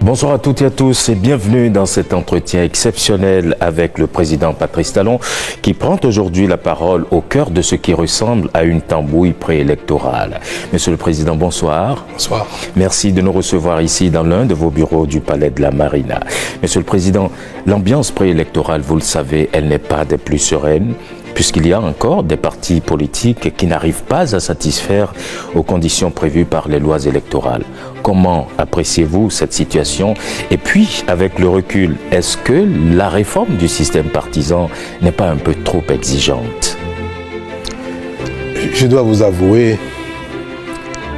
Bonsoir à toutes et à tous et bienvenue dans cet entretien exceptionnel avec le président Patrice Talon qui prend aujourd'hui la parole au cœur de ce qui ressemble à une tambouille préélectorale. Monsieur le Président, bonsoir. Bonsoir. Merci de nous recevoir ici dans l'un de vos bureaux du Palais de la Marina. Monsieur le Président, l'ambiance préélectorale, vous le savez, elle n'est pas des plus sereines, puisqu'il y a encore des partis politiques qui n'arrivent pas à satisfaire aux conditions prévues par les lois électorales. Comment appréciez-vous cette situation? Et puis, avec le recul, est-ce que la réforme du système partisan n'est pas un peu trop exigeante? Je dois vous avouer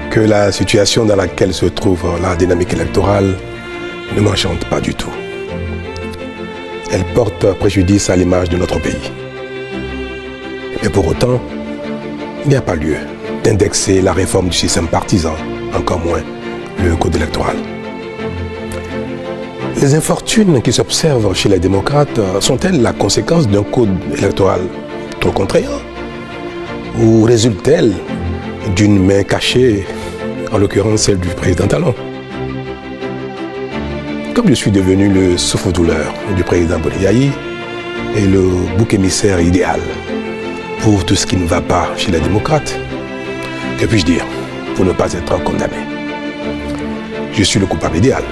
que la situation dans laquelle se trouve la dynamique électorale ne m'enchante pas du tout. Elle porte préjudice à l'image de notre pays. Et pour autant, il n'y a pas lieu d'indexer la réforme du système partisan, encore moins le code électoral. Les infortunes qui s'observent chez les démocrates sont-elles la conséquence d'un code électoral trop contraignant? Ou résultent-elles d'une main cachée, en l'occurrence celle du président Talon? Comme je suis devenu le souffre-douleur du président Boni et le bouc émissaire idéal pour tout ce qui ne va pas chez les démocrates, que puis-je dire pour ne pas être condamné? Je suis le coupable idéal.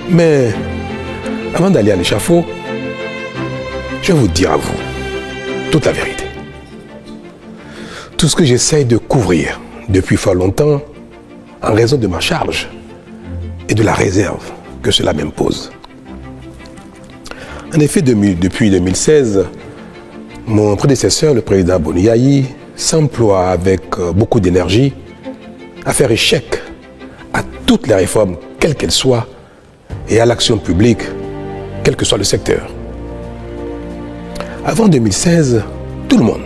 Mais avant d'aller à l'échafaud, je vais vous dire à vous toute la vérité. Tout ce que j'essaye de couvrir depuis fort longtemps en raison de ma charge et de la réserve que cela m'impose. En effet, depuis 2016, mon prédécesseur, le président Boni, s'emploie avec beaucoup d'énergie à faire échec à toutes les réformes, quelles qu'elles soient, et à l'action publique, quel que soit le secteur. Avant 2016, tout le monde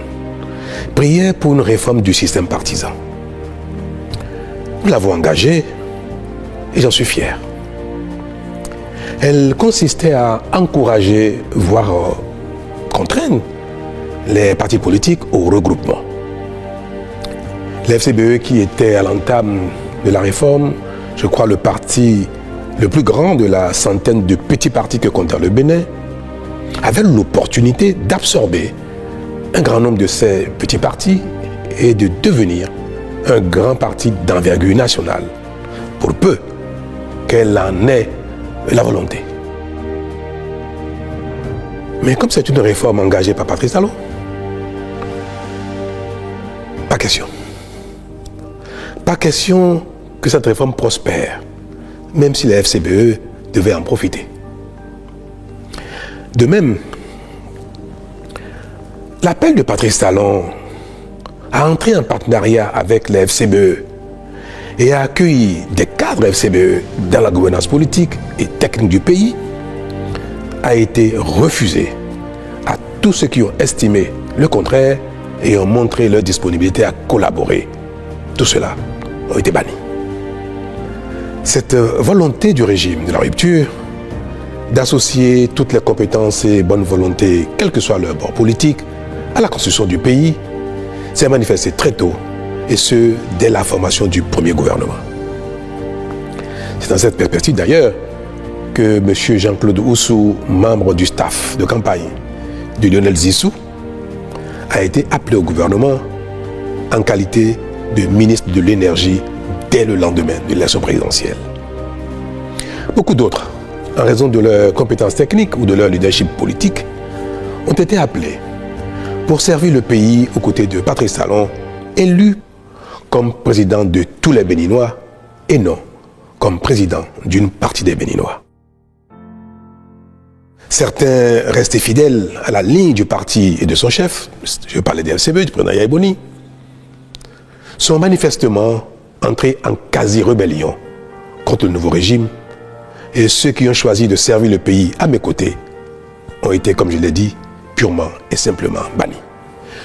priait pour une réforme du système partisan. Nous l'avons engagée et j'en suis fier. Elle consistait à encourager, voire contraindre, les partis politiques au regroupement. L'FCBE, qui était à l'entame de la réforme, je crois le parti le plus grand de la centaine de petits partis que comptait le Bénin, avait l'opportunité d'absorber un grand nombre de ces petits partis et de devenir un grand parti d'envergure nationale, pour peu qu'elle en ait la volonté. Mais comme c'est une réforme engagée par Patrice Talon, pas question. Pas question que cette réforme prospère, même si la FCBE devait en profiter. De même, l'appel de Patrice Talon à entrer en partenariat avec la FCBE et à accueillir des cadres FCBE dans la gouvernance politique et technique du pays a été refusé à tous ceux qui ont estimé le contraire et ont montré leur disponibilité à collaborer. Tout cela a été banni. Cette volonté du régime de la rupture d'associer toutes les compétences et bonnes volontés, quel que soit leur bord politique, à la construction du pays, s'est manifestée très tôt, et ce, dès la formation du premier gouvernement. C'est dans cette perspective d'ailleurs que M. Jean-Claude Oussou, membre du staff de campagne de Lionel Zissou, a été appelé au gouvernement en qualité de ministre de l'énergie dès le lendemain de l'élection présidentielle. Beaucoup d'autres, en raison de leurs compétences techniques ou de leur leadership politique, ont été appelés pour servir le pays aux côtés de Patrice Talon, élu comme président de tous les Béninois et non comme président d'une partie des Béninois. Certains restés fidèles à la ligne du parti et de son chef, je parlais des FCBE, du président Yaya Boni, sont manifestement entrés en quasi-rébellion contre le nouveau régime, et ceux qui ont choisi de servir le pays à mes côtés ont été, comme je l'ai dit, purement et simplement bannis.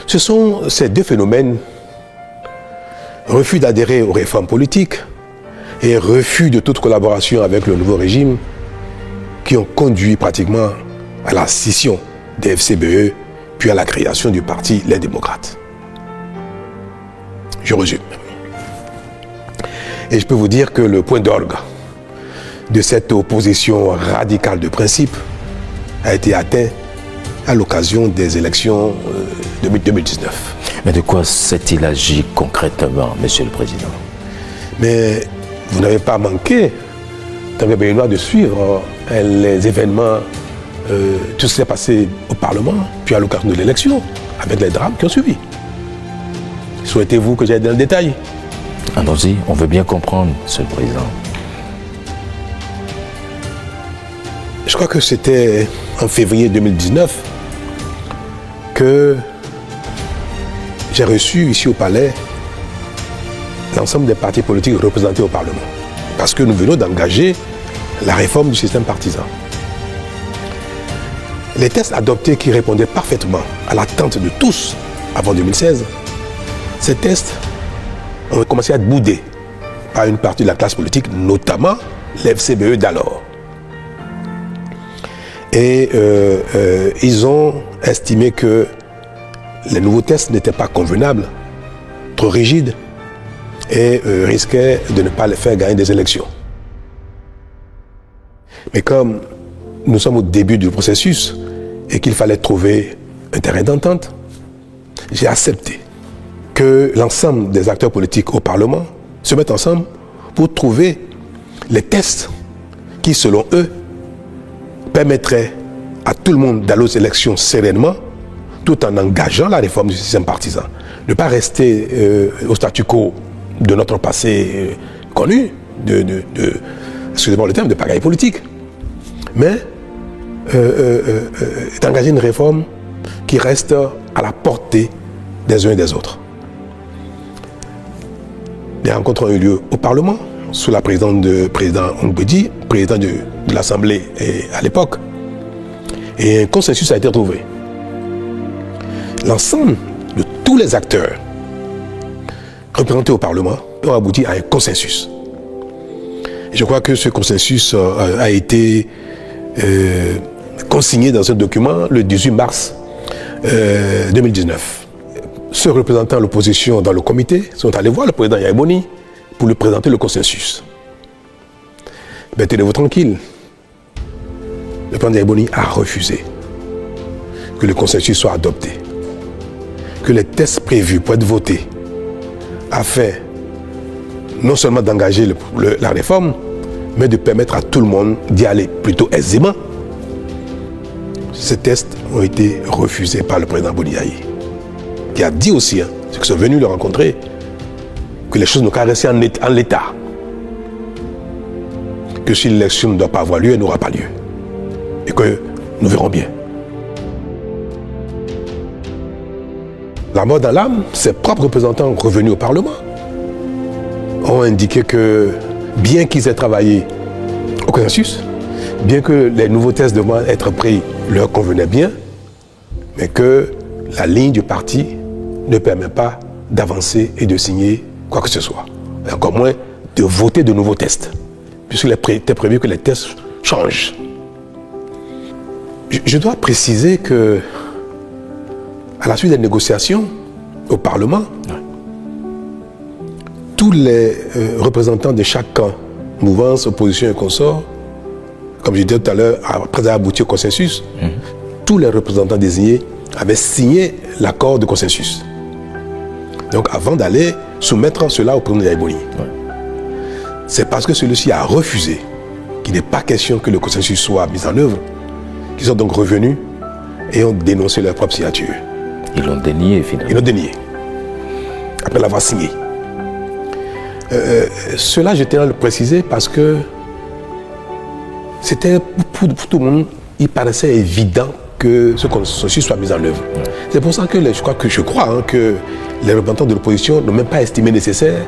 Ce sont ces deux phénomènes, refus d'adhérer aux réformes politiques et refus de toute collaboration avec le nouveau régime, qui ont conduit pratiquement à la scission des FCBE, puis à la création du parti Les Démocrates. Je résume. Et je peux vous dire que le point d'orgue de cette opposition radicale de principe a été atteint à l'occasion des élections de 2019. Mais de quoi s'est-il agi concrètement, Monsieur le Président? Mais vous n'avez pas manqué, tant que Béninois, de suivre les événements, tout ce qui s'est passé au Parlement, puis à l'occasion de l'élection, avec les drames qui ont suivi. Souhaitez-vous que j'aille dans le détail? Allons-y, on veut bien comprendre, Monsieur le Président. Je crois que c'était en février 2019 que j'ai reçu ici au Palais l'ensemble des partis politiques représentés au Parlement. Parce que nous venons d'engager la réforme du système partisan. Les textes adoptés qui répondaient parfaitement à l'attente de tous avant 2016, ces textes ont commencé à être boudés par une partie de la classe politique, notamment l'FCBE d'alors. Et ils ont estimé que les nouveaux textes n'étaient pas convenables, trop rigides, et risquaient de ne pas les faire gagner des élections. Mais comme nous sommes au début du processus et qu'il fallait trouver un terrain d'entente, j'ai accepté que l'ensemble des acteurs politiques au Parlement se mettent ensemble pour trouver les textes qui, selon eux, permettraient à tout le monde d'aller aux élections sereinement, tout en engageant la réforme du système partisan. Ne pas rester au statu quo de notre passé connu, excusez-moi le terme, de pagaille politique, mais d'engager une réforme qui reste à la portée des uns et des autres. Des rencontres ont eu lieu au Parlement, sous la présidence de président Ongbedi, président de l'Assemblée à l'époque, et un consensus a été trouvé. L'ensemble de tous les acteurs représentés au Parlement ont abouti à un consensus. Et je crois que ce consensus a été consigné dans un document le 18 mars 2019. Ceux représentant l'opposition dans le comité sont allés voir le président Yahya Boni pour lui présenter le consensus. Mais tenez-vous tranquille, le président Yahya Boni a refusé que le consensus soit adopté, que les textes prévus pour être votés afin non seulement d'engager la réforme, mais de permettre à tout le monde d'y aller plutôt aisément. Ces tests ont été refusés par le président Boniaï, qui a dit aussi, ceux qui sont venus le rencontrer, que les choses n'ont qu'à rester en l'état. Que si l'élection ne doit pas avoir lieu, elle n'aura pas lieu. Et que nous verrons bien. La mort dans l'âme, ses propres représentants revenus au Parlement ont indiqué que, bien qu'ils aient travaillé au consensus, bien que les nouveaux tests devaient être pris leur convenaient bien, mais que la ligne du parti ne permet pas d'avancer et de signer quoi que ce soit. Et encore moins de voter de nouveaux tests, puisqu'il était prévu que les tests changent. Je dois préciser que, à la suite des négociations au Parlement, tous les représentants de chaque camp, mouvance, opposition et consorts, comme je disais tout à l'heure, après avoir abouti au consensus, tous les représentants désignés avaient signé l'accord de consensus. Donc avant d'aller soumettre cela au président Yahya Boni. C'est parce que celui-ci a refusé qu'il n'est pas question que le consensus soit mis en œuvre, qu'ils sont donc revenus et ont dénoncé leur propre signature. Ils l'ont dénié finalement. Ils l'ont dénié, après l'avoir signé. Cela, je tiens à le préciser parce que c'était pour tout le monde, il paraissait évident que ce consensus soit mis en œuvre. C'est pour ça que je crois que les représentants de l'opposition n'ont même pas estimé nécessaire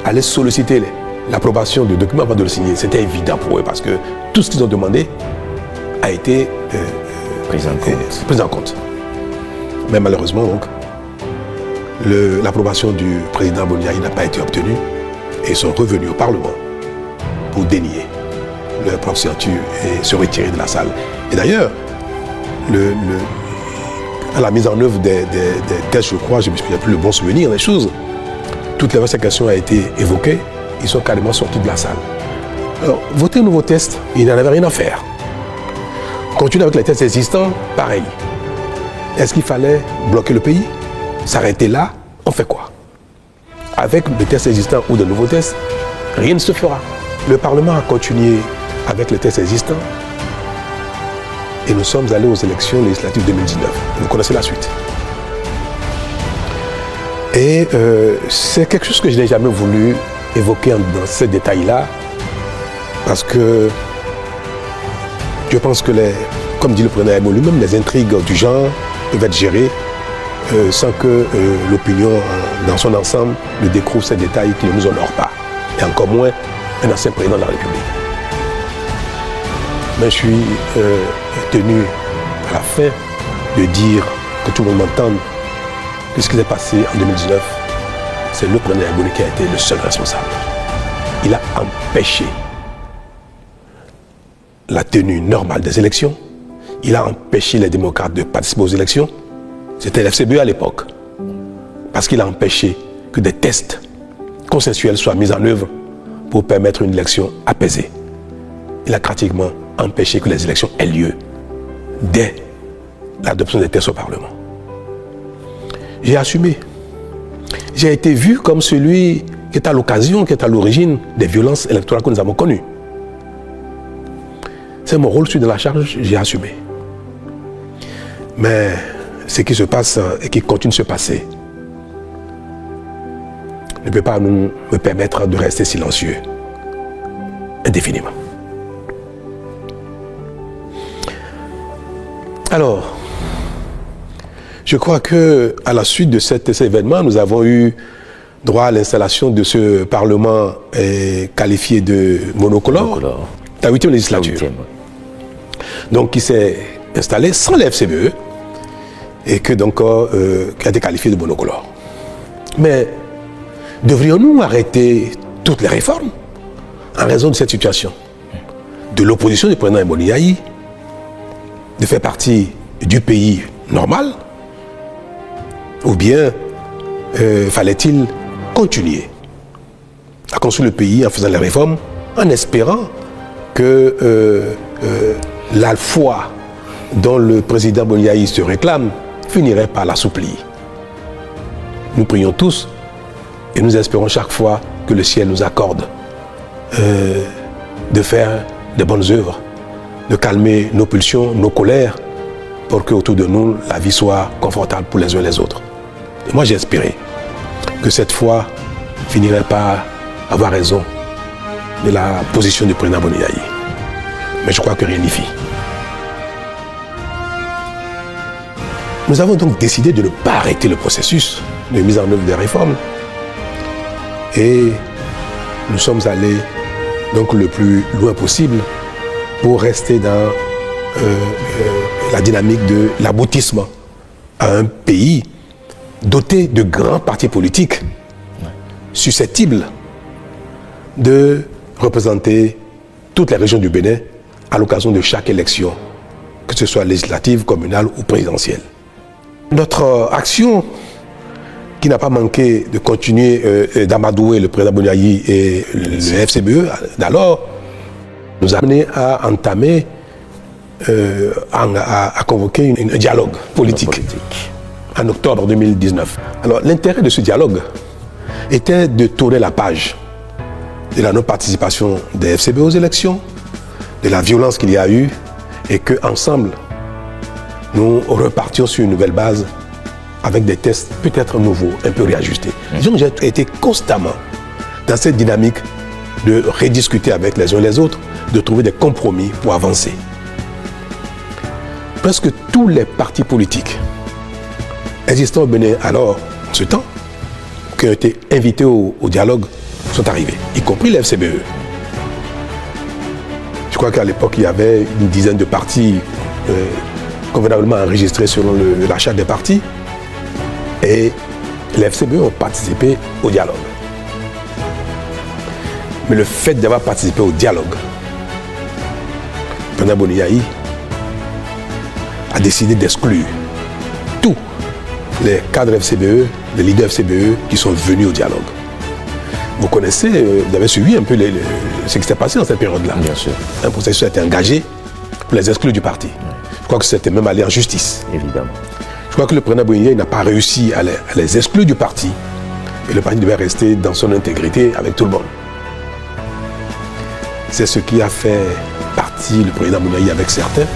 d'aller solliciter l'approbation du document avant de le signer. C'était évident pour eux parce que tout ce qu'ils ont demandé a été pris en compte. Mais malheureusement, donc, l'approbation du président Boniaï n'a pas été obtenue et ils sont revenus au Parlement pour dénier leur propre signature et se retirer de la salle. Et d'ailleurs, à la mise en œuvre des tests, je crois, je n'ai plus le bon souvenir des choses, toutes les questions ont été évoquées, ils sont carrément sortis de la salle. Alors, voter un nouveau test, il n'en avait rien à faire. Continuer avec les tests existants, pareil. Est-ce qu'il fallait bloquer le pays? S'arrêter là? On fait quoi? Avec le test existant ou de nouveaux tests, rien ne se fera. Le Parlement a continué avec les tests existants et nous sommes allés aux élections législatives 2019. Vous connaissez la suite. Et c'est quelque chose que je n'ai jamais voulu évoquer dans ces détails-là parce que je pense que, comme dit le président Aimo lui-même, les intrigues du genre peuvent être gérées sans que l'opinion dans son ensemble ne découvre ces détails qui ne nous honorent pas. Et encore moins un ancien président de la République. Mais je suis tenu à la fin de dire que tout le monde m'entende que ce qui s'est passé en 2019, c'est le président Aimo qui a été le seul responsable. Il a empêché la tenue normale des élections. Il a empêché les démocrates de participer aux élections. C'était l'FCBE à l'époque. Parce qu'il a empêché que des tests consensuels soient mis en œuvre pour permettre une élection apaisée. Il a pratiquement empêché que les élections aient lieu dès l'adoption des tests au Parlement. J'ai assumé. J'ai été vu comme celui qui est à l'occasion, qui est à l'origine des violences électorales que nous avons connues. C'est mon rôle, je suis dans la charge, j'ai assumé. Mais ce qui se passe et qui continue de se passer ne peut pas me permettre de rester silencieux indéfiniment. Alors, je crois que à la suite de cet événement, nous avons eu droit à l'installation de ce Parlement qualifié de monocolore, la 8e législature. Donc, qui s'est installé sans la FCBE et que donc qui a été qualifié de monocolore. Mais devrions-nous arrêter toutes les réformes en raison de cette situation? De l'opposition du président Aimo Ndiaye, de faire partie du pays normal, ou bien fallait-il continuer à construire le pays en faisant les réformes, en espérant que la foi dont le président Ndiaye se réclame finirait par l'assouplir. Nous prions tous et nous espérons chaque fois que le ciel nous accorde de faire de bonnes œuvres, de calmer nos pulsions, nos colères, pour que autour de nous, la vie soit confortable pour les uns et les autres. Et moi, j'ai espéré que cette foi finirait par avoir raison de la position du président Ndiaye. Mais je crois que rien n'y fit. Nous avons donc décidé de ne pas arrêter le processus de mise en œuvre des réformes et nous sommes allés donc le plus loin possible pour rester dans la dynamique de l'aboutissement à un pays doté de grands partis politiques susceptibles de représenter toutes les régions du Bénin à l'occasion de chaque élection, que ce soit législative, communale ou présidentielle. Notre action, qui n'a pas manqué de continuer d'amadouer le président Ndiaye et le FCBE d'alors, nous a amené à entamer, à convoquer un dialogue politique en octobre 2019. Alors l'intérêt de ce dialogue était de tourner la page de la non-participation des FCBE aux élections, de la violence qu'il y a eu, et qu'ensemble, nous repartions sur une nouvelle base avec des tests peut-être nouveaux, un peu réajustés. Disons que j'ai été constamment dans cette dynamique de rediscuter avec les uns et les autres, de trouver des compromis pour avancer. Presque tous les partis politiques existants au Bénin alors, en ce temps, qui ont été invités au dialogue, sont arrivés, y compris les FCBE. Je crois qu'à l'époque, il y avait une dizaine de partis convenablement enregistrés selon la charte des partis. Et les FCBE ont participé au dialogue. Mais le fait d'avoir participé au dialogue, le président Ndiaye a décidé d'exclure tous les cadres FCBE, les leaders FCBE qui sont venus au dialogue. Vous connaissez, vous avez suivi un peu ce qui s'est passé dans cette période-là. Bien sûr. Un processus a été engagé pour les exclure du parti. Je crois que c'était même allé en justice. Évidemment. Je crois que le président Bouigné n'a pas réussi à les exclure du parti. Et le parti devait rester dans son intégrité avec tout le monde. C'est ce qui a fait partie le président Bouigné avec certains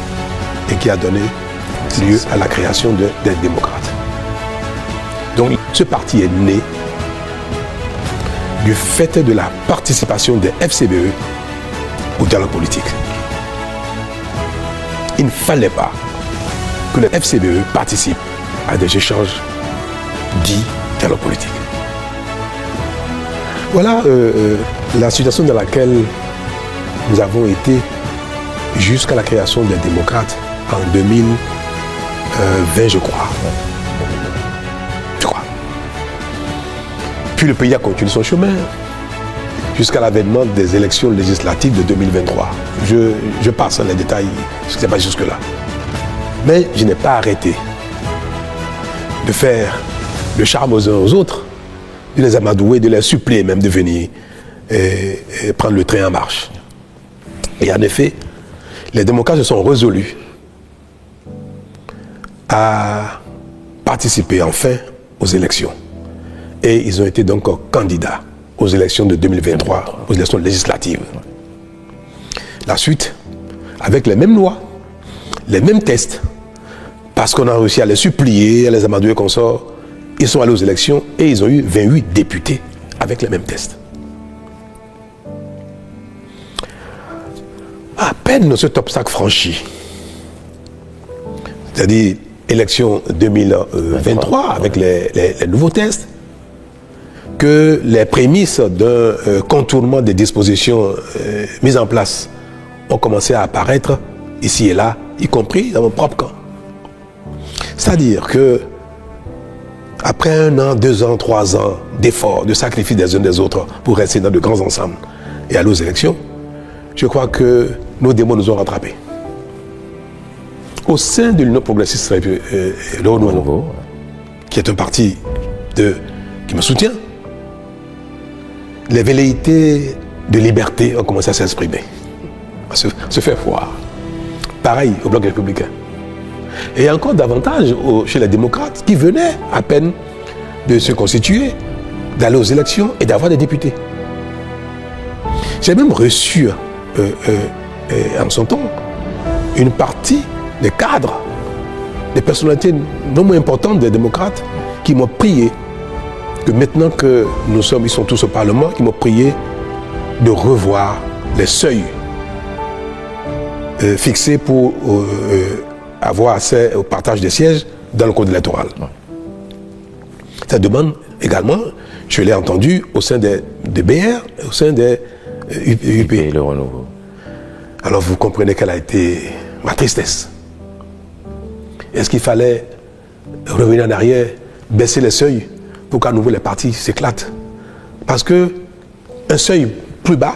et qui a donné lieu à la création des démocrates. Donc ce parti est né du fait de la participation des FCBE au dialogue politique. Il ne fallait pas que les FCBE participent à des échanges dits dialogue politique. Voilà la situation dans laquelle nous avons été jusqu'à la création des démocrates en 2020, je crois. Puis le pays a continué son chemin jusqu'à l'avènement des élections législatives de 2023. Je passe dans les détails, ce qui s'est passé jusque-là. Mais je n'ai pas arrêté de faire le charme aux uns aux autres, de les amadouer, de les supplier même de venir et prendre le train en marche. Et en effet, les démocrates se sont résolus à participer enfin aux élections. Et ils ont été donc candidats aux élections de 2023, aux élections législatives. La suite, avec les mêmes lois, les mêmes tests, parce qu'on a réussi à les supplier, à les amadouer qu'on sort, ils sont allés aux élections et ils ont eu 28 députés avec les mêmes tests. À peine cet obstacle franchi, c'est-à-dire élection 2023 avec les nouveaux tests, que les prémices d'un contournement des dispositions mises en place ont commencé à apparaître ici et là, y compris dans mon propre camp. C'est-à-dire que après 1 an, 2 ans, 3 ans d'efforts, de sacrifices des uns des autres pour rester dans de grands ensembles et aller aux élections, je crois que nos démons nous ont rattrapés. Au sein de l'Union progressiste le Renouveau, qui est un parti qui me soutient, les velléités de liberté ont commencé à s'exprimer, à se faire voir. Pareil au Bloc républicain. Et encore davantage chez les démocrates qui venaient à peine de se constituer, d'aller aux élections et d'avoir des députés. J'ai même reçu en son temps une partie des cadres, des personnalités non moins importantes des démocrates qui m'ont prié que maintenant que ils sont tous au Parlement, qui m'ont prié de revoir les seuils fixés pour avoir accès au partage des sièges dans le code électoral. Cette demande également, je l'ai entendue au sein des BR, au sein des UP. Le Renouveau. Alors vous comprenez quelle a été ma tristesse. Est-ce qu'il fallait revenir en arrière, baisser les seuils pour qu'à nouveau les partis s'éclatent? Parce que un seuil plus bas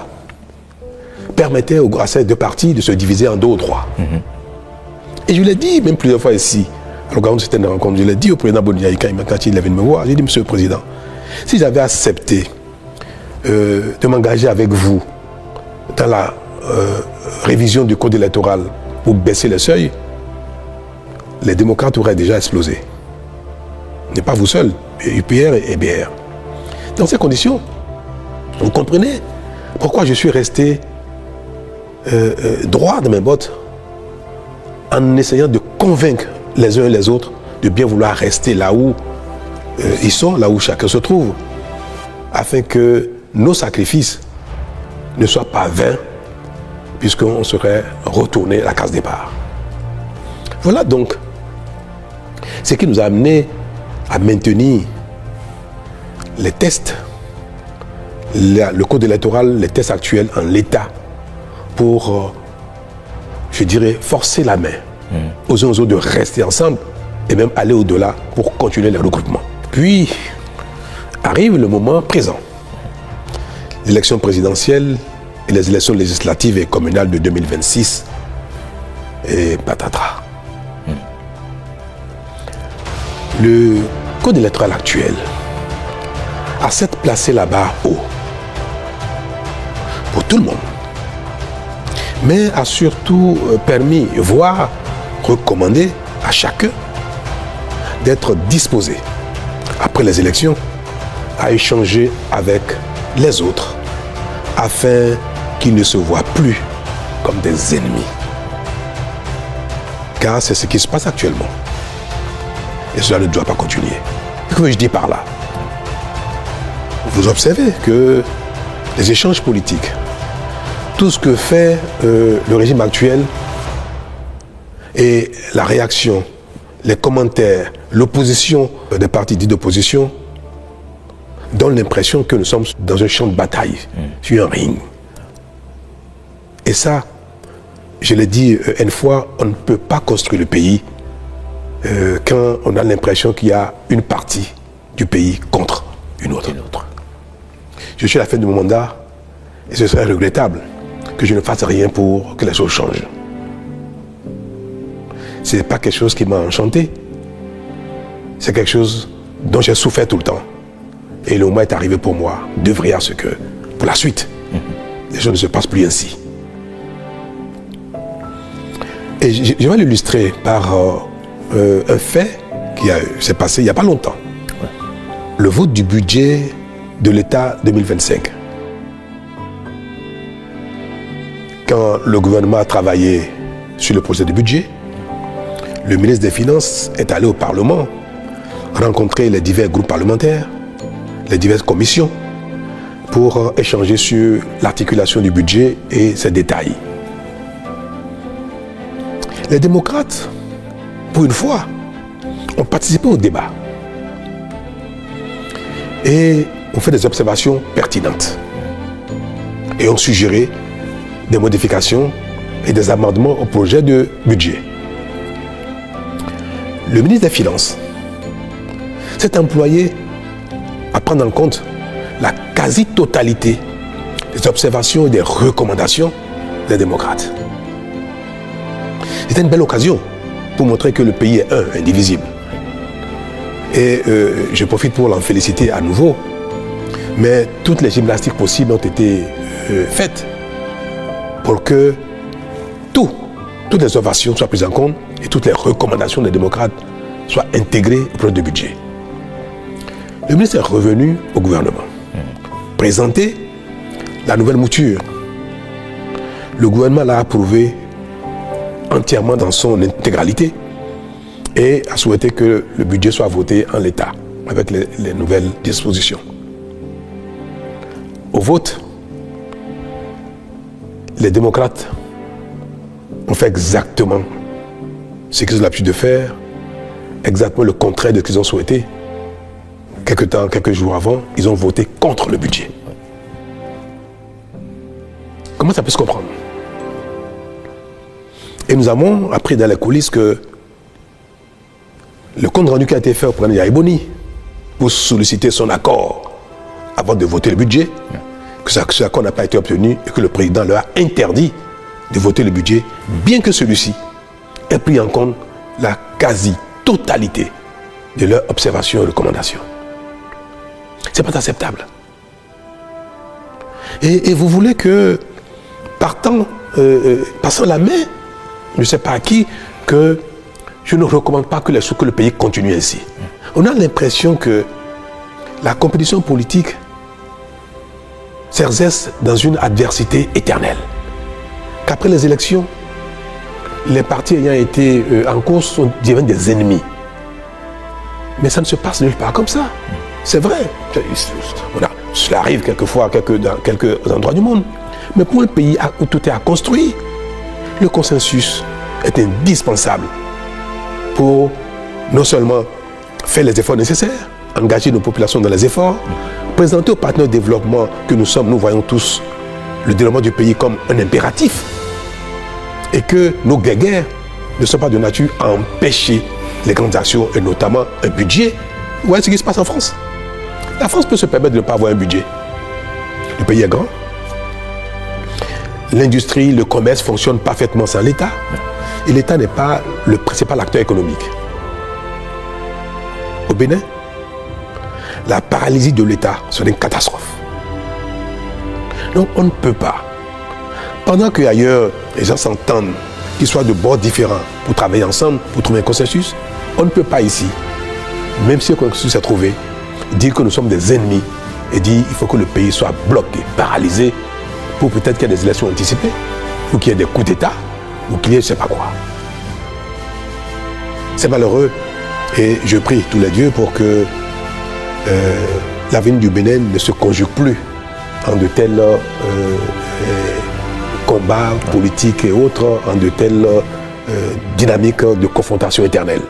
permettait à ces deux partis de se diviser en 2 ou 3. Et je l'ai dit même plusieurs fois ici, à l'occasion de cette rencontre, je l'ai dit au président Boniaï quand il est venu me voir, j'ai dit, Monsieur le Président, si j'avais accepté de m'engager avec vous dans la révision du code électoral pour baisser les seuils, les démocrates auraient déjà explosé. N'est pas vous seul, UPR et BR. Dans ces conditions, vous comprenez pourquoi je suis resté droit dans mes bottes en essayant de convaincre les uns et les autres de bien vouloir rester là où ils sont, là où chacun se trouve, afin que nos sacrifices ne soient pas vains, puisqu'on serait retourné à la case départ. Voilà donc ce qui nous a amené à maintenir les tests, le code électoral, les tests actuels en l'état pour, je dirais, forcer la main aux uns aux autres de rester ensemble et même aller au-delà pour continuer les regroupements. Puis arrive le moment présent. L'élection présidentielle et les élections législatives et communales de 2026 et patatras. Le code électoral actuel a certes placé la barre haut pour tout le monde, mais a surtout permis, voire recommandé à chacun d'être disposé, après les élections, à échanger avec les autres afin qu'ils ne se voient plus comme des ennemis. Car c'est ce qui se passe actuellement. Et cela ne doit pas continuer. Que veux-je dire par là? Vous observez que les échanges politiques, tout ce que fait le régime actuel et la réaction, les commentaires, l'opposition des partis dits d'opposition donnent l'impression que nous sommes dans un champ de bataille, sur un ring. Et ça, je l'ai dit une fois, on ne peut pas construire le pays quand on a l'impression qu'il y a une partie du pays contre une autre. Je suis à la fin de mon mandat et ce serait regrettable que je ne fasse rien pour que les choses changent. Ce n'est pas quelque chose qui m'a enchanté, c'est quelque chose dont j'ai souffert tout le temps. Et le moment est arrivé pour moi d'œuvrer à ce que, pour la suite, les choses ne se passent plus ainsi. Et je vais l'illustrer par un fait qui s'est passé il n'y a pas longtemps. Le vote du budget de l'État 2025. Quand le gouvernement a travaillé sur le projet de budget, le ministre des Finances est allé au Parlement rencontrer les divers groupes parlementaires, les diverses commissions, pour échanger sur l'articulation du budget et ses détails. Les démocrates, pour une fois, ont participé au débat et ont fait des observations pertinentes et ont suggéré des modifications et des amendements au projet de budget. Le ministre des Finances s'est employé à prendre en compte la quasi-totalité des observations et des recommandations des démocrates. C'était une belle occasion pour montrer que le pays est indivisible. Et je profite pour l'en féliciter à nouveau. Mais toutes les gymnastiques possibles ont été faites pour que toutes les ovations soient prises en compte et toutes les recommandations des démocrates soient intégrées au projet de budget. Le ministre est revenu au gouvernement, présenter la nouvelle mouture. Le gouvernement l'a approuvé entièrement dans son intégralité et a souhaité que le budget soit voté en l'état avec les nouvelles dispositions. Au vote, les démocrates ont fait exactement ce qu'ils ont l'habitude de faire, exactement le contraire de ce qu'ils ont souhaité. Quelques jours avant, ils ont voté contre le budget. Comment ça peut se comprendre? Et nous avons appris dans les coulisses que le compte rendu qui a été fait au président Yahya Boni pour solliciter son accord avant de voter le budget, que ce accord n'a pas été obtenu et que le président leur a interdit de voter le budget, bien que celui-ci ait pris en compte la quasi-totalité de leurs observations et recommandations. Ce n'est pas acceptable. Et vous voulez que, passant la main, je ne sais pas à qui, que je ne recommande pas que le pays continue ainsi. On a l'impression que la compétition politique s'exerce dans une adversité éternelle. Qu'après les élections, les partis ayant été en course sont devenus des ennemis. Mais ça ne se passe nulle part comme ça. C'est vrai. Cela arrive quelquefois dans quelques endroits du monde. Mais pour un pays où tout est à construire, le consensus est indispensable pour non seulement faire les efforts nécessaires, engager nos populations dans les efforts, présenter aux partenaires de développement que nous sommes, nous voyons tous le développement du pays comme un impératif et que nos guerres ne sont pas de nature à empêcher les grandes actions et notamment un budget. Vous voyez ce qui se passe en France. La France peut se permettre de ne pas avoir un budget. Le pays est grand. L'industrie, le commerce fonctionnent parfaitement sans l'État. Et l'État n'est pas le principal acteur économique. Au Bénin, la paralysie de l'État serait une catastrophe. Donc on ne peut pas Pendant qu'ailleurs, les gens s'entendent, qu'ils soient de bords différents pour travailler ensemble, pour trouver un consensus, on ne peut pas ici, même si un consensus est trouvé, dire que nous sommes des ennemis et dire qu'il faut que le pays soit bloqué, paralysé, pour peut-être qu'il y ait des élections anticipées, ou qu'il y ait des coups d'État, ou qu'il y ait je ne sais pas quoi. C'est malheureux et je prie tous les dieux pour que l'avenir du Bénin ne se conjugue plus en de tels combats politiques et autres, en de telles dynamiques de confrontation éternelle.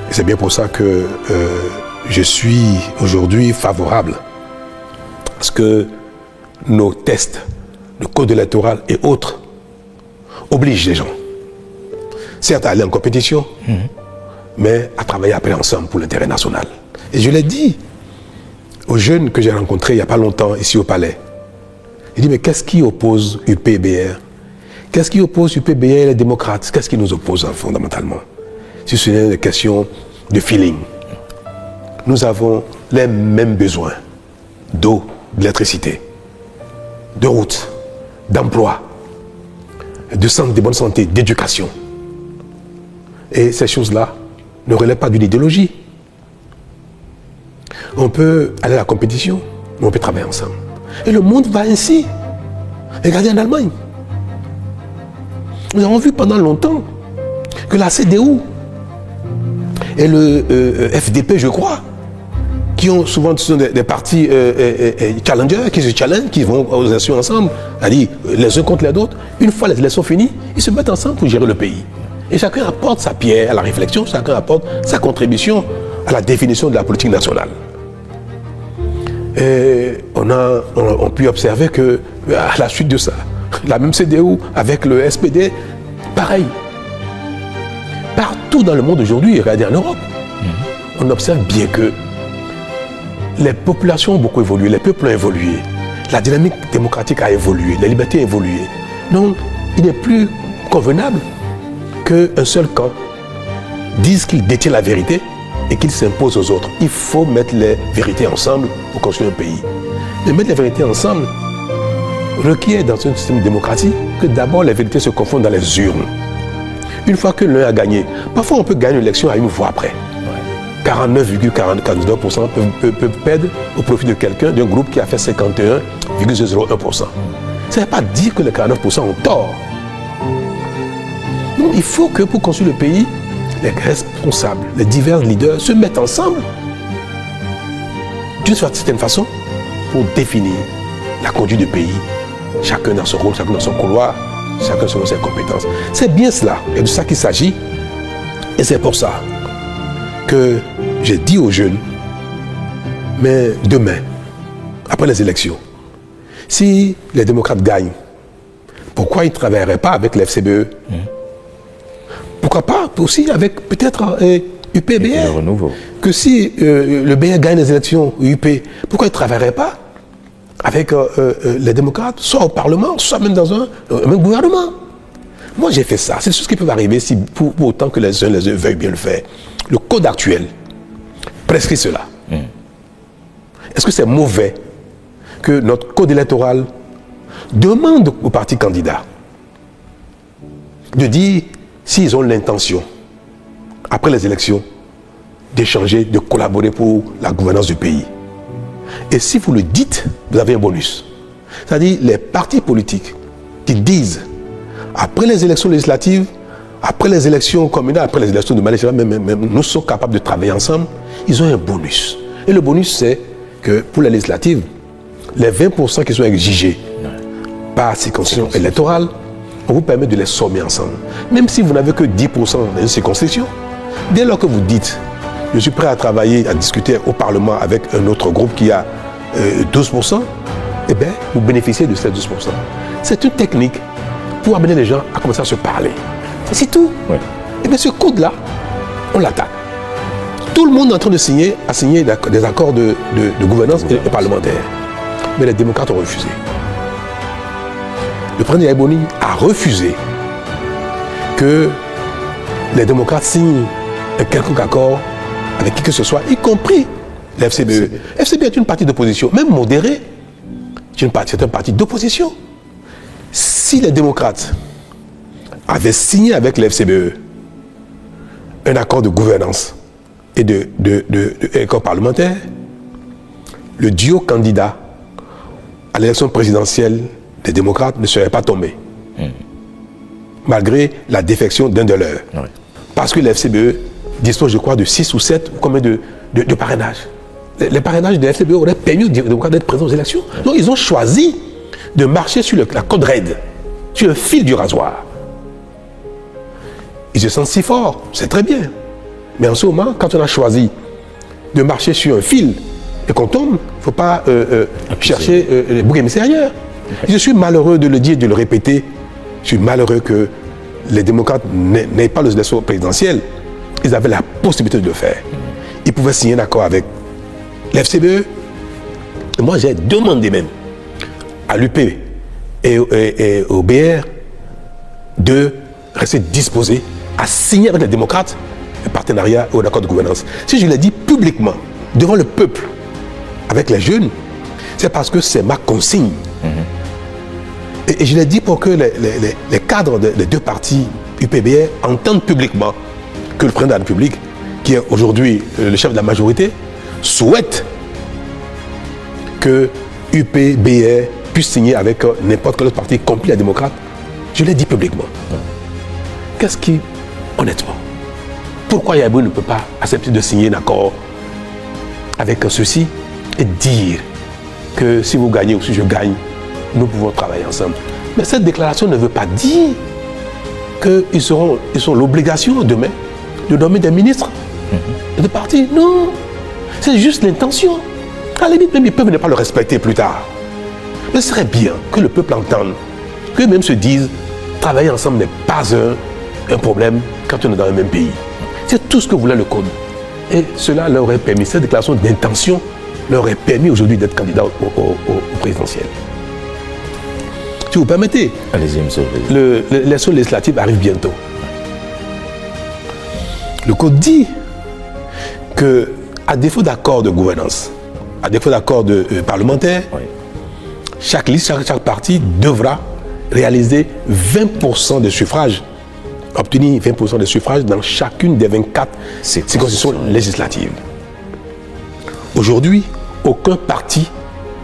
Et c'est bien pour ça que je suis aujourd'hui favorable à ce que nos tests, le code électoral et autres obligent les gens, certes à aller en compétition, mais à travailler après ensemble pour l'intérêt national. Et je l'ai dit aux jeunes que j'ai rencontrés il n'y a pas longtemps ici au Palais. Il dit, mais qu'est-ce qui oppose UPBR? Qu'est-ce qui oppose UPBR et les démocrates? Qu'est-ce qui nous oppose fondamentalement? Si ce n'est une question de feeling. Nous avons les mêmes besoins d'eau, d'électricité, de routes, d'emploi, de bonne santé, d'éducation. Et ces choses-là ne relèvent pas d'une idéologie. On peut aller à la compétition, mais on peut travailler ensemble. Et le monde va ainsi. Regardez en Allemagne. Nous avons vu pendant longtemps que la CDU et le FDP, je crois, qui ont souvent des partis challengers, qui se challengent, qui vont aux élections ensemble, c'est-à-dire les uns contre les autres. Une fois les élections finies, ils se mettent ensemble pour gérer le pays. Et chacun apporte sa pierre à la réflexion, chacun apporte sa contribution à la définition de la politique nationale. Et on peut observer que à la suite de ça, la même CDU avec le SPD, pareil. Partout dans le monde aujourd'hui, regardez en Europe, on observe bien que les populations ont beaucoup évolué, les peuples ont évolué, la dynamique démocratique a évolué, les libertés ont évolué. Donc, il n'est plus convenable qu'un seul camp dise qu'il détient la vérité et qu'il s'impose aux autres. Il faut mettre les vérités ensemble pour construire un pays. Mais mettre les vérités ensemble requiert dans un système démocratique que d'abord les vérités se confondent dans les urnes. Une fois que l'un a gagné, parfois on peut gagner une élection à une voix près. 49,49% peuvent perdre au profit de quelqu'un, d'un groupe qui a fait 51,01%. Ça ne veut pas dire que les 49% ont tort. Non, il faut que pour construire le pays, les responsables, les divers leaders se mettent ensemble d'une certaine façon pour définir la conduite du pays. Chacun dans son rôle, chacun dans son couloir, chacun selon ses compétences. C'est bien cela, et de ça qu'il s'agit. Et c'est pour ça que j'ai dit aux jeunes, mais demain, après les élections, si les démocrates gagnent, pourquoi ils ne travailleraient pas avec l'FCBE? Pourquoi pas aussi avec peut-être UPBR? Que si le BR gagne les élections, UP, pourquoi ils ne travailleraient pas avec les démocrates, soit au Parlement, soit même dans un même gouvernement? Moi j'ai fait ça. C'est des choses qui peuvent arriver si, pour autant que les uns les autres veuillent bien le faire. Le code actuel prescrit cela. Est-ce que c'est mauvais que notre code électoral demande aux partis candidats de dire s'ils ont l'intention, après les élections, d'échanger, de collaborer pour la gouvernance du pays? Et si vous le dites, vous avez un bonus. C'est-à-dire les partis politiques qui disent, après les élections législatives, après les élections communales, après les élections de Malaisie, même nous sommes capables de travailler ensemble, ils ont un bonus. Et le bonus, c'est que pour les législatives, les 20% qui sont exigés par circonscription électorale, on vous permet de les sommer ensemble. Même si vous n'avez que 10% dans une circonscription, dès lors que vous dites, je suis prêt à travailler, à discuter au Parlement avec un autre groupe qui a 12%, eh bien, vous bénéficiez de ces 12%. C'est une technique pour amener les gens à commencer à se parler. C'est tout. Ouais. Et bien ce code-là, on l'attaque. Tout le monde est en train de signer des accords de gouvernance et parlementaire. Mais les démocrates ont refusé. Le président Yaïboni a refusé que les démocrates signent un quelconque accord avec qui que ce soit, y compris l'FCBE. FCBE est une partie d'opposition, même modérée. C'est un parti d'opposition. Si les démocrates avaient signé avec le FCBE un accord de gouvernance et accord parlementaire, le duo candidat à l'élection présidentielle des démocrates ne serait pas tombé. Malgré la défection d'un de leurs. Oui. Parce que le FCBE dispose, je crois, de 6 ou 7 ou combien de parrainages. Les parrainages de FCBE auraient permis aux démocrates d'être présents aux élections. Donc ils ont choisi de marcher sur la corde raide, sur le fil du rasoir. Ils se sentent si forts, c'est très bien. Mais en ce moment, quand on a choisi de marcher sur un fil et qu'on tombe, il ne faut pas chercher les boucs émissaires. Je suis malheureux de le dire et de le répéter. Je suis malheureux que les démocrates n'aient pas l'élection présidentielle. Ils avaient la possibilité de le faire. Ils pouvaient signer un accord avec l'FCBE. Moi, j'ai demandé même à l'UP et au BR de rester disposés à signer avec les démocrates un partenariat ou un accord de gouvernance. Si je l'ai dit publiquement, devant le peuple, avec les jeunes, c'est parce que c'est ma consigne. Et je l'ai dit pour que les cadres des deux partis UPBR entendent publiquement que le président de la République, qui est aujourd'hui le chef de la majorité, souhaite que UPBR puisse signer avec n'importe quel autre parti, y compris les démocrates. Je l'ai dit publiquement. Qu'est-ce qui, honnêtement, pourquoi Yabou ne peut pas accepter de signer un accord avec ceux-ci et dire que si vous gagnez ou si je gagne, nous pouvons travailler ensemble. Mais cette déclaration ne veut pas dire qu'ils ont l'obligation demain de nommer des ministres de partis. Non, c'est juste l'intention. À la limite, même ils peuvent ne pas le respecter plus tard. Mais ce serait bien que le peuple entende, qu'eux-mêmes se disent travailler ensemble n'est pas un problème quand on est dans le même pays. C'est tout ce que voulait le code. Et cela leur aurait permis, cette déclaration d'intention leur aurait permis aujourd'hui d'être candidat au présidentiel. Si vous permettez, allez-y, monsieur. L'élection législative arrive bientôt. Le code dit que, à défaut d'accord de gouvernance, à défaut d'accord parlementaire, oui, chaque liste, chaque parti devra réaliser 20% de suffrages, obtenir 20% de suffrages dans chacune des 24 circonscriptions législatives. Aujourd'hui, aucun parti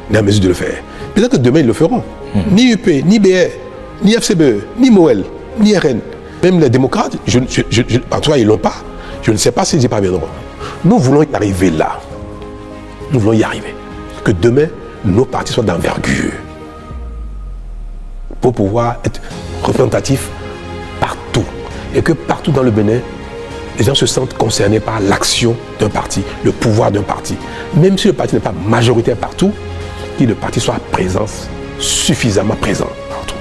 n'est en mesure de le faire. Peut-être que demain, ils le feront. Ni UP, ni BR, ni FCBE, ni MOEL, ni RN, même les démocrates, en tout cas, ils ne l'ont pas. Je ne sais pas s'ils y parviendront. Nous voulons y arriver là. Nous voulons y arriver. Que demain, nos partis soient d'envergure pour pouvoir être représentatifs partout. Et que partout dans le Bénin, les gens se sentent concernés par l'action d'un parti, le pouvoir d'un parti. Même si le parti n'est pas majoritaire partout, que le parti soit présent, suffisamment présent partout.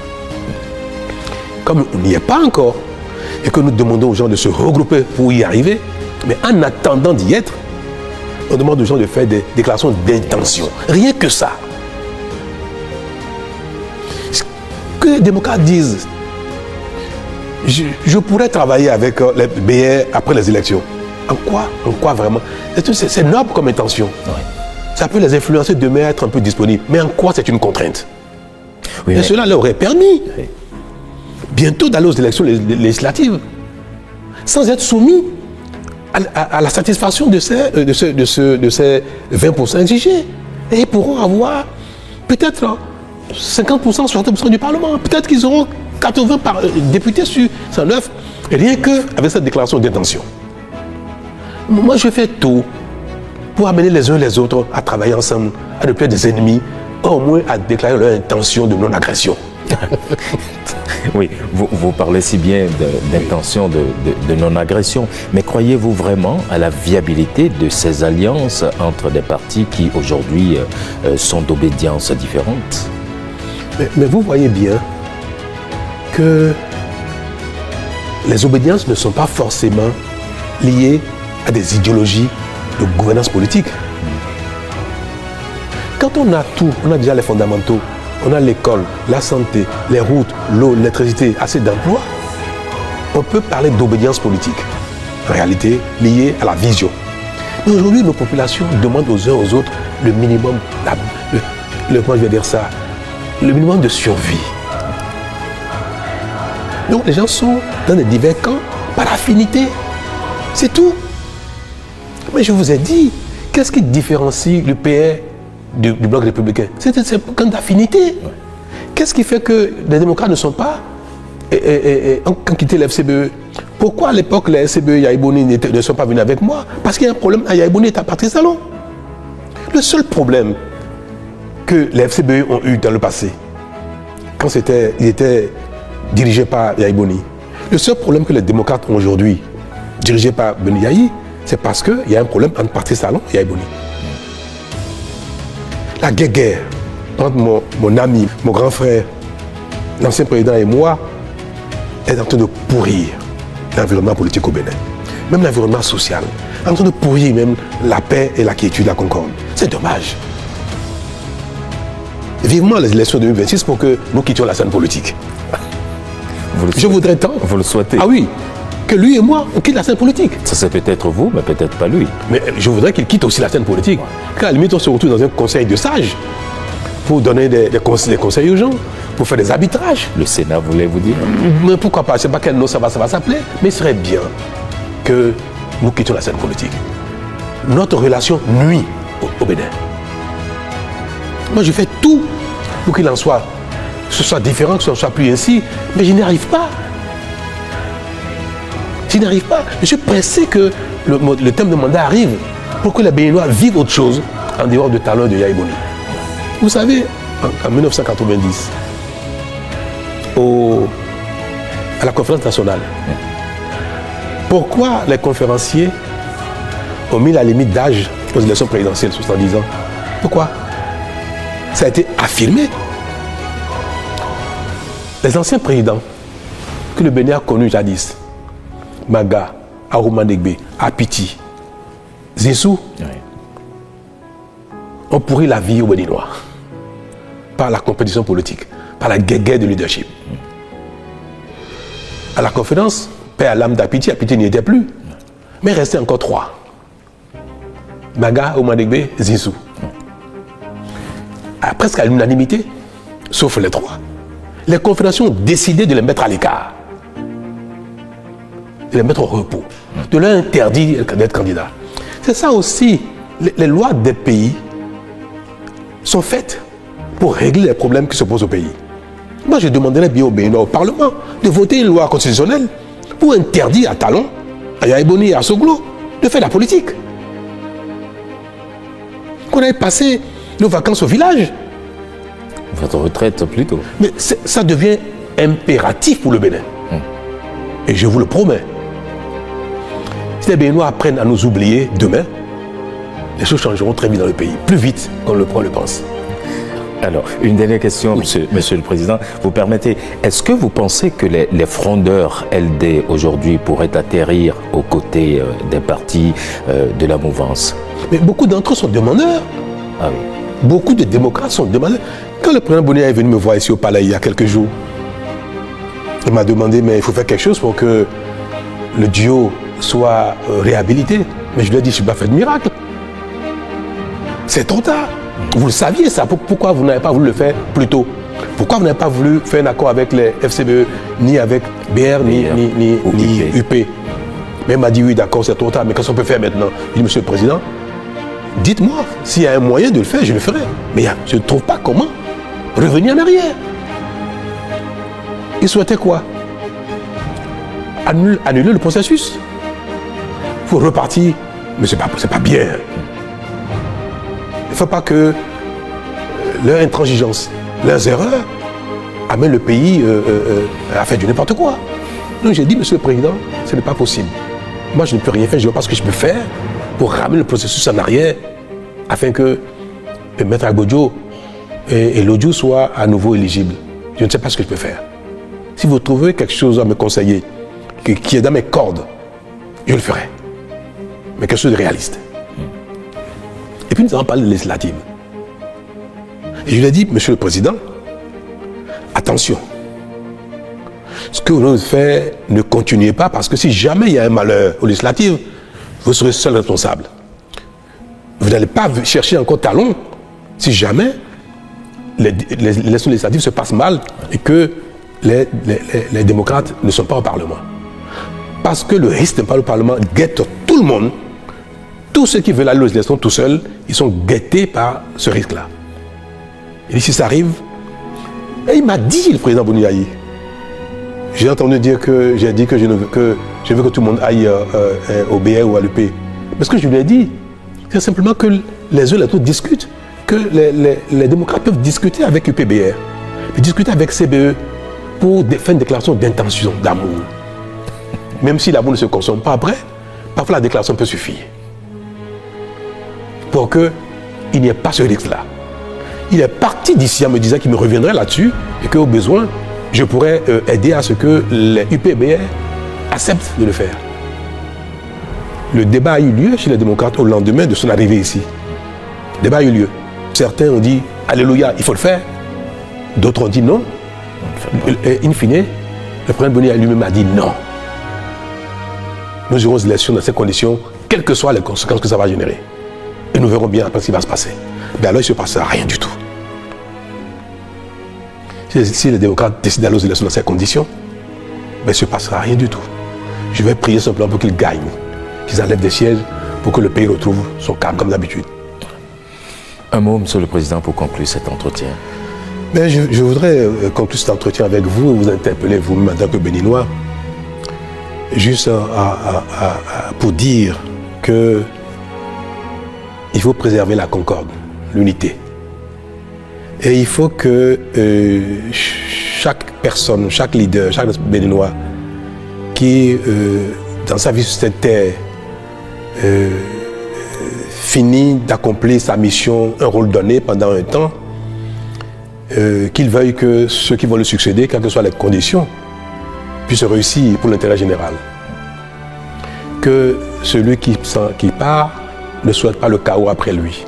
Comme on n'y est pas encore, et que nous demandons aux gens de se regrouper pour y arriver, mais en attendant d'y être, on demande aux gens de faire des déclarations d'intention. Rien que ça. Que les démocrates disent, je pourrais travailler avec les BR après les élections. En quoi vraiment? C'est noble comme intention. Oui. Ça peut les influencer demain à être un peu disponibles. Mais en quoi c'est une contrainte? Oui, et cela leur aurait permis bientôt d'aller aux élections législatives sans être soumis à la satisfaction de ces 20% exigés. Et ils pourront avoir peut-être 50%, 60% du Parlement. Peut-être qu'ils auront 80 députés sur 109, rien qu'avec cette déclaration d'intention. Moi, je fais tout pour amener les uns les autres à travailler ensemble, à ne plus être des ennemis, au moins à déclarer leur intention de non-agression. Oui, vous parlez si bien d'intention de non-agression, mais croyez-vous vraiment à la viabilité de ces alliances entre des partis qui aujourd'hui sont d'obédience différentes? Mais vous voyez bien que les obédiences ne sont pas forcément liées à des idéologies de gouvernance politique. Quand on a tout, on a déjà les fondamentaux, on a l'école, la santé, les routes, l'eau, l'électricité, assez d'emplois, on peut parler d'obédience politique, en réalité liée à la vision. Mais aujourd'hui, nos populations demandent aux uns aux autres le minimum, comment je vais dire ça, le minimum de survie. Donc les gens sont dans des divers camps par affinité. C'est tout. Mais je vous ai dit, qu'est-ce qui différencie l'UPR du bloc républicain? C'est un camp d'affinité. Ouais. Qu'est-ce qui fait que les démocrates ne sont pas ont quitté la FCBE? Pourquoi à l'époque les FCBE Yaïbouni ne sont pas venus avec moi? Parce qu'il y a un problème à Yaïbouni et à Patrice Talon. Le seul problème que les FCBE ont eu dans le passé, quand ils étaient dirigés par Yaïbouni, le seul problème que les démocrates ont aujourd'hui, dirigés par Beni Yahi, c'est parce qu'il y a un problème entre Patrice Talon et Yaïbouni. La guerre entre mon ami, mon grand frère, l'ancien président et moi, est en train de pourrir l'environnement politique au Bénin. Même l'environnement social. En train de pourrir même la paix et la quiétude, la concorde. C'est dommage. Vivement les élections de 2026 pour que nous quittions la scène politique. Je voudrais tant. Vous le souhaitez? Ah oui. Que lui et moi, on quitte la scène politique. Ça c'est peut-être vous, mais peut-être pas lui. Mais je voudrais qu'il quitte aussi la scène politique. Car à la limite, on se retrouve dans un conseil de sages pour donner des conseils aux gens, pour faire des arbitrages. Le Sénat voulait vous dire? Mais pourquoi pas? Je ne sais pas quel nom ça va s'appeler, mais il serait bien que nous quittions la scène politique. Notre relation nuit au Bénin. Moi, je fais tout pour qu'il en soit, que ce soit différent, que ce soit plus ainsi, mais je n'y arrive pas. Je n'y arrive pas. Je suis pressé que le terme de mandat arrive pour que les Béninois vivent autre chose en dehors de Talon et de Yaïbouni. Vous savez, en 1990, à la conférence nationale, pourquoi les conférenciers ont mis la limite d'âge aux élections présidentielles, 70 ans? Pourquoi? Ça a été affirmé. Les anciens présidents que le Bénin a connus jadis, Maga, Arouma Negbe, Apiti, Zissou, oui, ont pourri la vie aux Béninois par la compétition politique, par la guerre de leadership. À la conférence, paix à l'âme d'Apiti, Apiti n'y était plus, mais il restait encore 3. Maga, Arouma Negbe, Zissou. Presque à l'unanimité, sauf les 3. Les confédérations ont décidé de les mettre à l'écart, de les mettre au repos, de leur interdire d'être candidat. C'est ça aussi, les lois des pays sont faites pour régler les problèmes qui se posent au pays. Moi, je demanderais bien au Bénin, au Parlement, de voter une loi constitutionnelle pour interdire à Talon, à Yaïbouni et à Soglo de faire la politique. Qu'on ait passé nos vacances au village. Votre retraite plutôt. Mais ça devient impératif pour le Bénin. Et je vous le promets. Si les Béninois apprennent à nous oublier demain, les choses changeront très vite dans le pays, plus vite qu'on le pense. Alors, une dernière question, oui. Monsieur le Président. Vous permettez, est-ce que vous pensez que les frondeurs LD aujourd'hui pourraient atterrir aux côtés des partis de la mouvance? Mais beaucoup d'entre eux sont demandeurs. Ah oui. Beaucoup de démocrates sont demandeurs. Quand le président Bounia est venu me voir ici au palais il y a quelques jours, il m'a demandé, mais il faut faire quelque chose pour que le duo soit réhabilité. Mais je lui ai dit, je ne suis pas fait de miracle. C'est trop tard. Vous le saviez ça. Pourquoi vous n'avez pas voulu le faire plus tôt? Pourquoi vous n'avez pas voulu faire un accord avec les FCBE, ni avec BR, ni UP? Mais il m'a dit, oui, d'accord, c'est trop tard, mais qu'est-ce qu'on peut faire maintenant? Il dit, monsieur le Président, dites-moi, s'il y a un moyen de le faire, je le ferai. Mais je ne trouve pas comment revenir en arrière. Il souhaitait quoi? Annuler le processus. Il faut repartir. Mais c'est pas bien. Il ne faut pas que leur intransigeance, leurs erreurs amènent le pays à faire du n'importe quoi. Donc j'ai dit, monsieur le Président, ce n'est pas possible. Moi, je ne peux rien faire, je ne vois pas ce que je peux faire pour ramener le processus en arrière afin que Maître Agbodjo et l'audio soient à nouveau éligibles. Je ne sais pas ce que je peux faire. Si vous trouvez quelque chose à me conseiller qui est dans mes cordes, je le ferai. Mais quelque chose de réaliste. Et puis nous allons parler de législative. Et je lui ai dit, monsieur le Président, attention. Ce que vous faites, ne continuez pas, parce que si jamais il y a un malheur aux législatives, vous serez seul responsable. Vous n'allez pas chercher encore Talon si jamais les élections législatives se passent mal et qu'il les démocrates ne sont pas au Parlement. Parce que le risque de ne pas au Parlement guette tout le monde. Tous ceux qui veulent aller aux élections tout seuls, ils sont guettés par ce risque-là. Et si ça arrive, et il m'a dit, le président Boniaï, j'ai entendu dire que j'ai dit que je veux que tout le monde aille au BR ou à l'UP. Mais ce que je lui ai dit, c'est simplement que les uns et les autres discutent, que les démocrates peuvent discuter avec UPBR, discuter avec CBE pour faire une déclaration d'intention, d'amour. Même si l'amour ne se consomme pas après, parfois la déclaration peut suffire. Pour qu'il n'y ait pas ce risque-là. Il est parti d'ici en me disant qu'il me reviendrait là-dessus et qu'au besoin, je pourrais aider à ce que les UPBR acceptent de le faire. Le débat a eu lieu chez les démocrates au lendemain de son arrivée ici. Le débat a eu lieu. Certains ont dit « Alléluia, il faut le faire ». D'autres ont dit non. Et in fine, le président Boniaï lui-même a dit non. Nous aurons des élections dans ces conditions, quelles que soient les conséquences que ça va générer. Et nous verrons bien après ce qui va se passer. Mais alors il ne se passera rien du tout. Si les démocrates décident d'aller aux élections dans ces conditions, il ne se passera rien du tout. Je vais prier simplement pour qu'ils gagnent, qu'ils enlèvent des sièges pour que le pays retrouve son calme comme d'habitude. Un mot, Monsieur le Président, pour conclure cet entretien. Mais je voudrais conclure cet entretien avec vous et vous interpeller vous-même en tant que Béninois, juste pour dire que il faut préserver la concorde, l'unité. Et il faut que chaque personne, chaque leader, chaque Béninois qui, dans sa vie sur cette terre, finit d'accomplir sa mission, un rôle donné pendant un temps, qu'il veuille que ceux qui vont le succéder, quelles que soient les conditions, puissent réussir pour l'intérêt général. Que celui qui part ne souhaite pas le chaos après lui.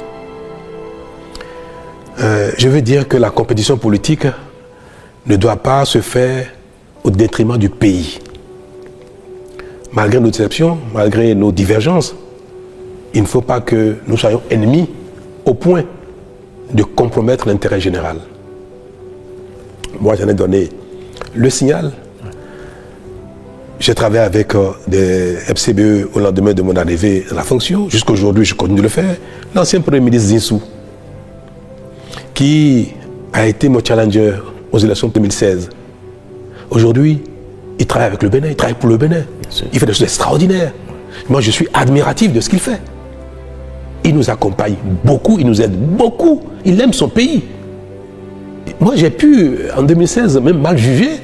Je veux dire que la compétition politique ne doit pas se faire au détriment du pays. Malgré nos déceptions, malgré nos divergences, il ne faut pas que nous soyons ennemis au point de compromettre l'intérêt général. Moi, j'en ai donné le signal. J'ai travaillé avec des FCBE au lendemain de mon arrivée à la fonction. Jusqu'à aujourd'hui, je continue de le faire. L'ancien Premier ministre Zinsou, qui a été mon challenger aux élections de 2016. Aujourd'hui, il travaille avec le Bénin, il travaille pour le Bénin. Il fait des choses extraordinaires. Moi, je suis admiratif de ce qu'il fait. Il nous accompagne beaucoup, il nous aide beaucoup. Il aime son pays. Moi, j'ai pu, en 2016, même mal juger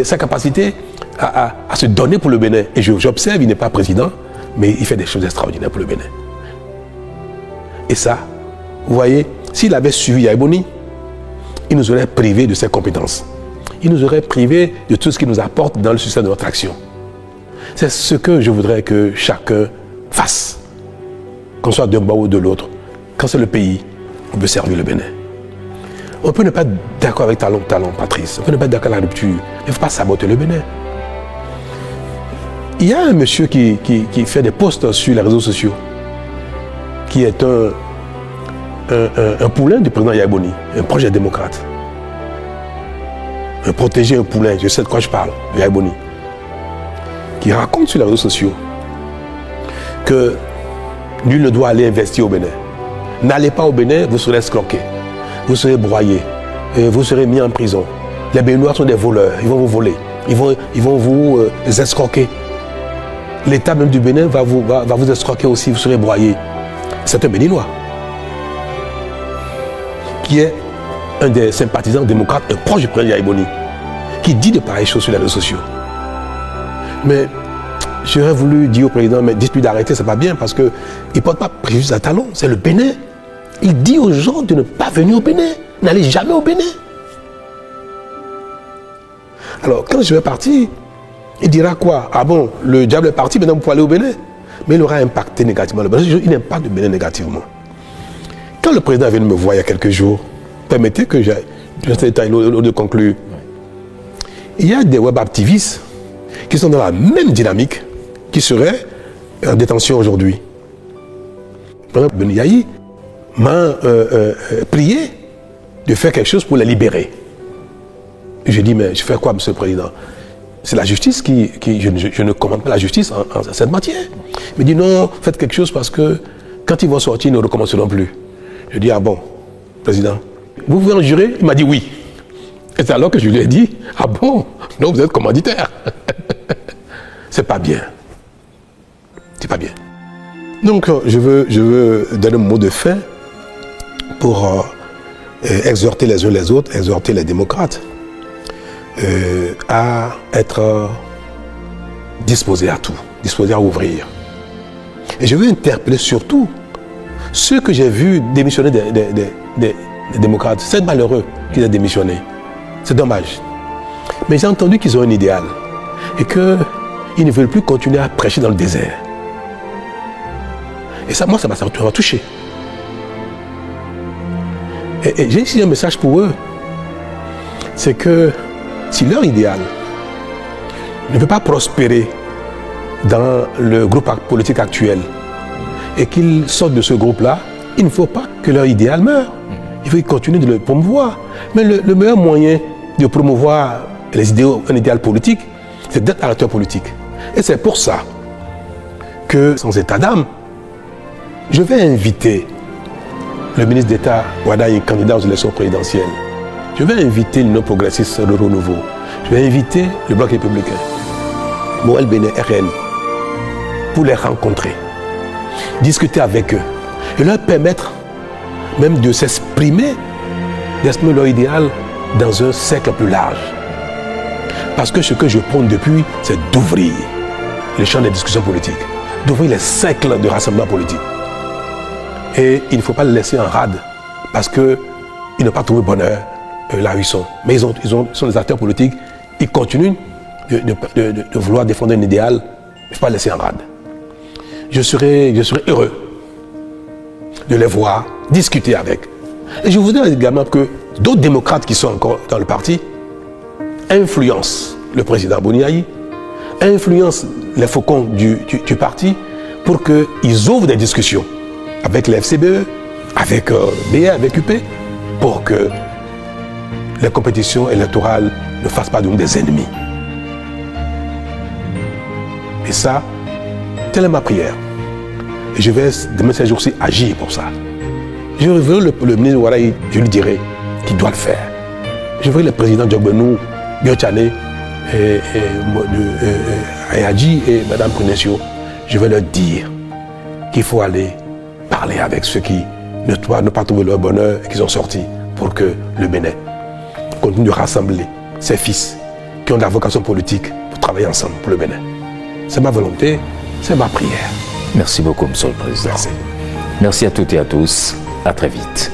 sa capacité à se donner pour le Bénin. Et j'observe, il n'est pas président, mais il fait des choses extraordinaires pour le Bénin. Et ça, vous voyez, s'il avait suivi Yaya Boni, il nous aurait privés de ses compétences. Il nous aurait privés de tout ce qui nous apporte dans le succès de notre action. C'est ce que je voudrais que chacun fasse, qu'on soit d'un bord ou de l'autre. Quand c'est le pays, on peut servir le Bénin. On peut ne pas être d'accord avec Talon, Patrice. On peut ne pas être d'accord avec la rupture. Il ne faut pas saboter le Bénin. Il y a un monsieur qui fait des posts sur les réseaux sociaux, qui est un poulain du président Yaya Boni, un projet démocrate. Un protégé, un poulain, je sais de quoi je parle, de Yaya Boni, qui raconte sur les réseaux sociaux que nul ne doit aller investir au Bénin. N'allez pas au Bénin, vous serez escroqué, vous serez broyé, vous serez mis en prison. Les Béninois sont des voleurs, ils vont vous voler, ils vont vous escroquer. L'État même du Bénin va vous escroquer aussi, vous serez broyé. C'est un Béninois qui est un des sympathisants démocrates, un proche du président Yaya Boni, qui dit de pareilles choses sur les réseaux sociaux. Mais j'aurais voulu dire au président, mais dites-lui d'arrêter, c'est pas bien, parce qu'il ne porte pas préjudice à Talon, c'est le Bénin. Il dit aux gens de ne pas venir au Bénin, n'allez jamais au Bénin. Alors, quand je vais partir, il dira quoi? Ah bon, le diable est parti, maintenant vous pouvez aller au Bénin. Mais il aura impacté négativement le Bénin. Il n'impacte le Bénin négativement. Quand le président est venu me voir il y a quelques jours, permettez que je de conclure. Il y a des web activistes qui sont dans la même dynamique, qui seraient en détention aujourd'hui. Par exemple, Boniaï m'a prié de faire quelque chose pour les libérer. Je dis, mais je fais quoi, Monsieur le Président? C'est la justice je ne commande pas la justice en cette matière. Il me dit, non, faites quelque chose parce que quand ils vont sortir, ils ne recommenceront plus. Je dis, ah bon, Président, vous pouvez en jurer? Il m'a dit oui. Et c'est alors que je lui ai dit, ah bon, non, vous êtes commanditaire. C'est pas bien. C'est pas bien. Donc, je veux donner un mot de fin pour exhorter les uns les autres, exhorter les démocrates à être disposés à tout, disposés à ouvrir. Et je veux interpeller surtout ceux que j'ai vus démissionner des démocrates. C'est malheureux qu'ils aient démissionné. C'est dommage. Mais j'ai entendu qu'ils ont un idéal et qu'ils ne veulent plus continuer à prêcher dans le désert. Et ça, moi, ça m'a touché. Et j'ai ici un message pour eux. C'est que si leur idéal ne peut pas prospérer dans le groupe politique actuel et qu'ils sortent de ce groupe-là, il ne faut pas que leur idéal meure. Il faut continuer de le promouvoir. Mais le meilleur moyen de promouvoir un idéal politique, c'est d'être un acteur politique. Et c'est pour ça que, sans état d'âme, je vais inviter le ministre d'État Wadaye, candidat aux élections présidentielles. Je vais inviter le non-progressiste de Renouveau. Je vais inviter le Bloc républicain, Moël Bénin, RN, pour les rencontrer, discuter avec eux et leur permettre même de s'exprimer leur idéal dans un cercle plus large. Parce que ce que je prône depuis, c'est d'ouvrir les champs des discussions politiques, d'ouvrir les cercles de rassemblement politique. Et il ne faut pas les laisser en rade parce qu'ils n'ont pas trouvé bonheur là où ils sont. Mais ils sont des acteurs politiques, ils continuent de vouloir défendre un idéal, il ne faut pas les laisser en rade. Je serai heureux de les voir, discuter avec. Et je voudrais également que d'autres démocrates qui sont encore dans le parti influencent le président Boniaï, influencent les faucons du parti pour qu'ils ouvrent des discussions avec les FCBE, avec BA, avec UP, pour que les compétitions électorales ne fassent pas de nous des ennemis. Et ça, telle est ma prière. Et je vais, demain ces jours-ci, agir pour ça. Je veux le ministre Wadaye, je lui dirai qu'il doit le faire. Je veux le président Djogbenou, Biochane, Ayadji et Mme Prunesio, je vais leur dire qu'il faut aller parler avec ceux qui ne pas trouver leur bonheur et qui sont sortis pour que le Bénin continue de rassembler ses fils qui ont de la vocation politique pour travailler ensemble pour le Bénin. C'est ma volonté, c'est ma prière. Merci beaucoup, Monsieur le Président. Merci. Merci à toutes et à tous. À très vite.